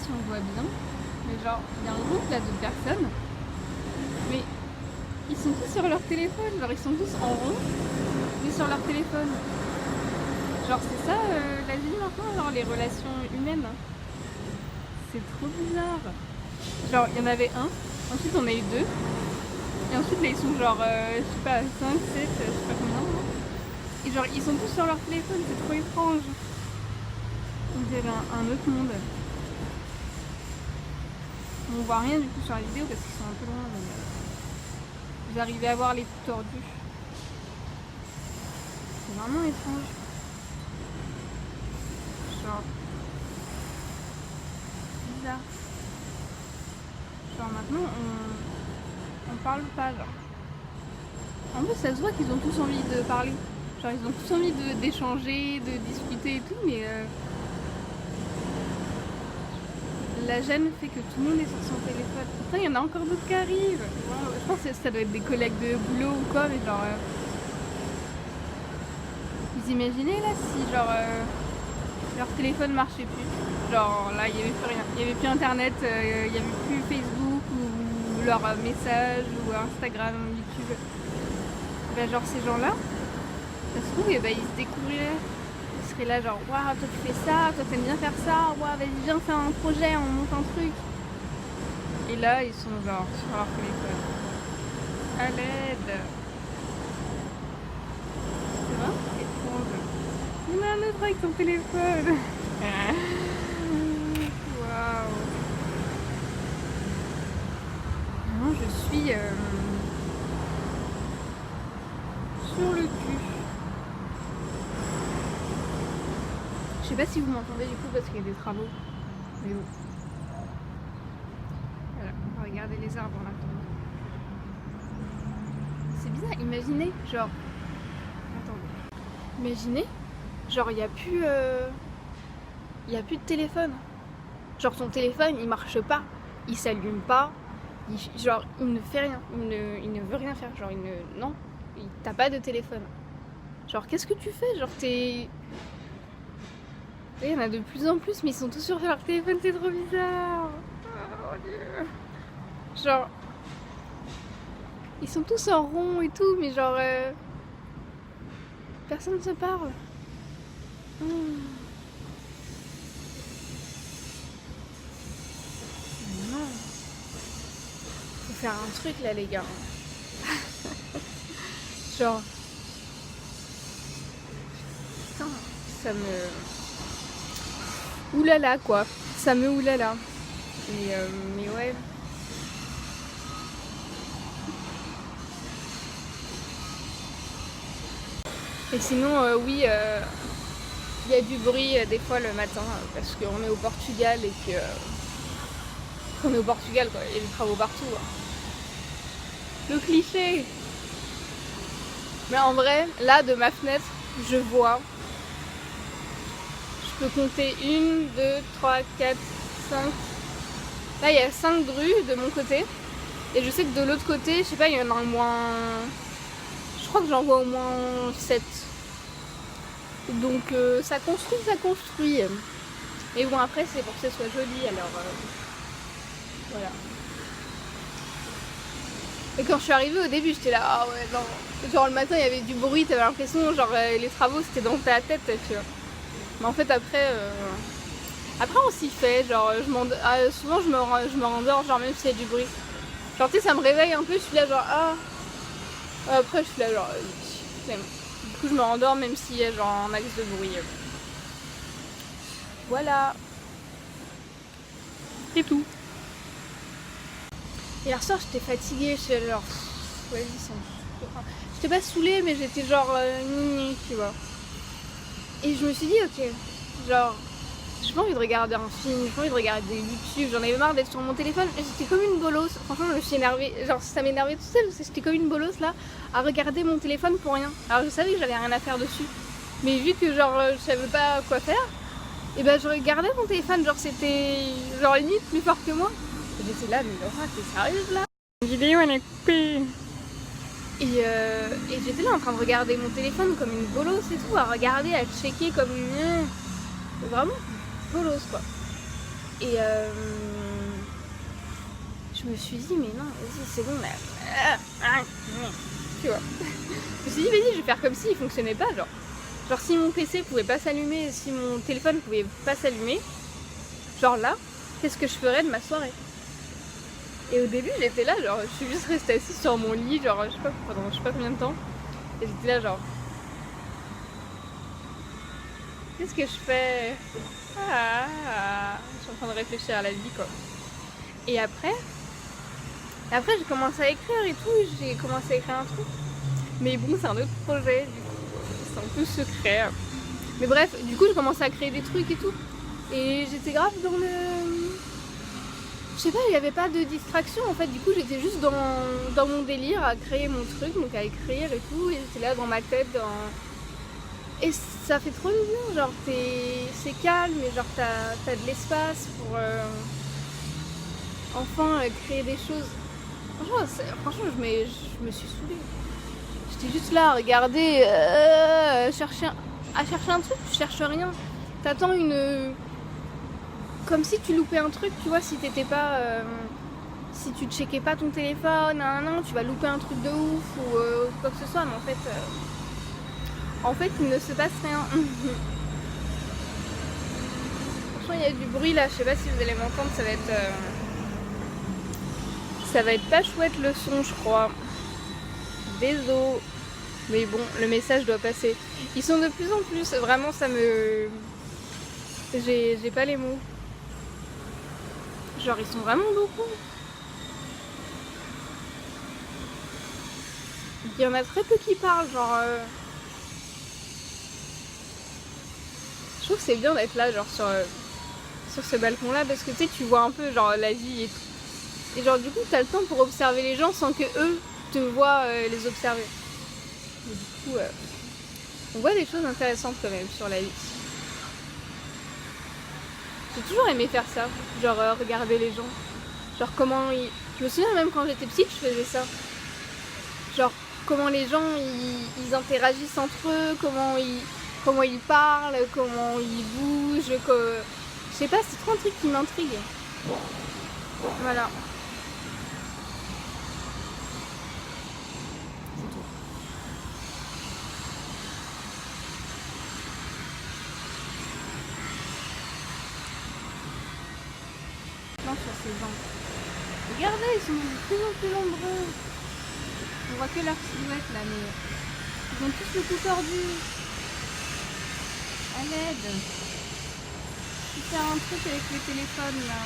si on voit bien. Mais genre, il y a un groupe là de personnes. Mais ils sont tous sur leur téléphone. Genre, ils sont tous en rond, mais sur leur téléphone. Genre, c'est ça la vie maintenant, genre les relations humaines. C'est trop bizarre. Genre, il y en avait un, ensuite on a eu deux. Et ensuite là ils sont genre, je sais pas, 5, 7, je sais pas combien. Et genre ils sont tous sur leur téléphone, c'est trop étrange. On dirait un autre monde. On voit rien du coup sur la vidéo parce qu'ils sont un peu loin. Mais vous arrivez à voir les coups tordus. C'est vraiment étrange. Genre bizarre. Genre maintenant on parle pas genre. En plus ça se voit qu'ils ont tous envie de parler. Genre ils ont tous envie d'échanger, de discuter et tout, mais la gêne fait que tout le monde est sur son téléphone. Pourtant il y en a encore d'autres qui arrivent. Wow. Je pense que ça doit être des collègues de boulot ou quoi, mais genre vous imaginez là si genre leur téléphone marchait plus. Genre là il n'y avait plus rien. Il n'y avait plus internet, il n'y avait plus Facebook ou leur message ou Instagram, YouTube. Ben, genre ces gens là, ça se trouve, ben, ils se découvriraient. Ils seraient là genre waouh toi tu fais ça, toi t'aimes bien faire ça, waouh vas-y viens faire un projet, on monte un truc. Et là ils sont genre sur leur téléphone. À l'aide. C'est vrai, c'est étrange. Il y en a un autre avec son téléphone. Waouh. Vraiment je suis sur le cul. Je sais pas si vous m'entendez du coup parce qu'il y a des travaux. Mais bon. Voilà, on va regarder les arbres en attendant. C'est bizarre, imaginez, genre. Attendez. Imaginez, genre il n'y a plus. Il n'y a plus de téléphone. Genre ton téléphone il marche pas, il s'allume pas, genre il ne fait rien, il ne veut rien faire, genre non, t'as pas de téléphone. Genre qu'est-ce que tu fais? Genre t'es... Il y en a de plus en plus mais ils sont tous sur leur téléphone, c'est trop bizarre. Oh mon Dieu. Genre ils sont tous en rond et tout mais genre personne ne se parle. Faut faire un truc là les gars. Genre putain, ça me oulala quoi, ça me oulala. Et mais ouais. Et sinon oui il y a du bruit des fois le matin parce qu'on est au Portugal et que on est au Portugal quoi, il y a des travaux partout. Hein. Le cliché. Mais en vrai, là de ma fenêtre, je vois. Je peux compter 1, 2, 3, 4, 5. Là il y a 5 grues de mon côté. Et je sais que de l'autre côté, je sais pas, il y en a au moins. Je crois que j'en vois au moins 7. Donc ça construit, ça construit. Et bon après c'est pour que ce soit joli alors voilà. Et quand je suis arrivée au début j'étais là, ah ouais non. Genre le matin il y avait du bruit, t'avais l'impression genre les travaux c'était dans ta tête tu vois. Mais en fait après on s'y fait, genre souvent je me rendors genre même s'il y a du bruit. Genre tu sais ça me réveille un peu, je suis là genre ah. Après je suis là genre du coup je me rendors même s'il y a genre un max de bruit. Voilà. C'est tout. Hier soir j'étais fatiguée, j'étais genre ouais, j'étais pas saoulée mais j'étais genre tu vois. Et je me suis dit ok, genre j'ai pas envie de regarder un film, j'ai pas envie de regarder YouTube, j'en avais marre d'être sur mon téléphone, j'étais comme une bolosse, franchement je me suis énervée, genre ça m'énervait tout seul, parce que j'étais comme une bolosse là, à regarder mon téléphone pour rien. Alors je savais que j'avais rien à faire dessus, mais vu que genre je savais pas quoi faire, et ben je regardais mon téléphone, genre c'était genre limite plus fort que moi. Et j'étais là, mais Laura t'es sérieuse là? La vidéo elle est coupée. Et j'étais là en train de regarder mon téléphone comme une bolosse et tout, à regarder, à checker comme une... Vraiment bolosse quoi. Et je me suis dit, mais non, vas-y, c'est bon, là. Tu vois. Je me suis dit, vas-y, je vais faire comme s'il fonctionnait pas, genre si mon PC pouvait pas s'allumer, si mon téléphone pouvait pas s'allumer, genre là, qu'est-ce que je ferais de ma soirée? Et au début, j'étais là, genre, je suis juste restée assise sur mon lit, genre, je sais pas, pendant je sais pas combien de temps. Et j'étais là, genre, qu'est-ce que je fais? Je suis en train de réfléchir à la vie, quoi. Et après, j'ai commencé à écrire et tout, j'ai commencé à écrire un truc. Mais bon, c'est un autre projet, du coup, c'est un peu secret. Mais bref, du coup, j'ai commencé à créer des trucs et tout. Et j'étais grave dans le... Je sais pas, il n'y avait pas de distraction en fait, du coup j'étais juste dans mon délire à créer mon truc, donc à écrire et tout, et j'étais là dans ma tête, et ça fait trop du bien, genre c'est calme, et genre t'as de l'espace pour enfin créer des choses. Franchement je me suis saoulée. J'étais juste là à regarder, à chercher un truc, tu cherches rien. T'attends une... Comme si tu loupais un truc, tu vois, si t'étais pas... si tu checkais pas ton téléphone, tu vas louper un truc de ouf ou quoi que ce soit, mais en fait, il ne se passe rien. Franchement, il y a du bruit là, je sais pas si vous allez m'entendre, ça va être pas chouette le son, je crois. Désolé. Mais bon, le message doit passer. Ils sont de plus en plus, vraiment, ça me... J'ai pas les mots. Genre, ils sont vraiment beaucoup. Il y en a très peu qui parlent, genre... Je trouve que c'est bien d'être là, genre, sur ce balcon-là, parce que, tu sais, tu vois un peu, genre, la vie et tout. Et genre, du coup, t'as le temps pour observer les gens sans que eux te voient les observer. Et du coup, on voit des choses intéressantes quand même sur la vie. J'ai toujours aimé faire ça, genre regarder les gens. Genre comment ils... Je me souviens même quand j'étais petite, je faisais ça. Genre comment les gens ils interagissent entre eux, comment ils parlent, comment ils bougent. Je sais pas, c'est trop un truc qui m'intrigue. Voilà. C'est tout. Non, sur ces jambes. Regardez, ils sont de plus en plus nombreux. On voit que leur silhouette là, mais ils ont tous le cou tordu. À l'aide. Je vais faire un truc avec le téléphone là.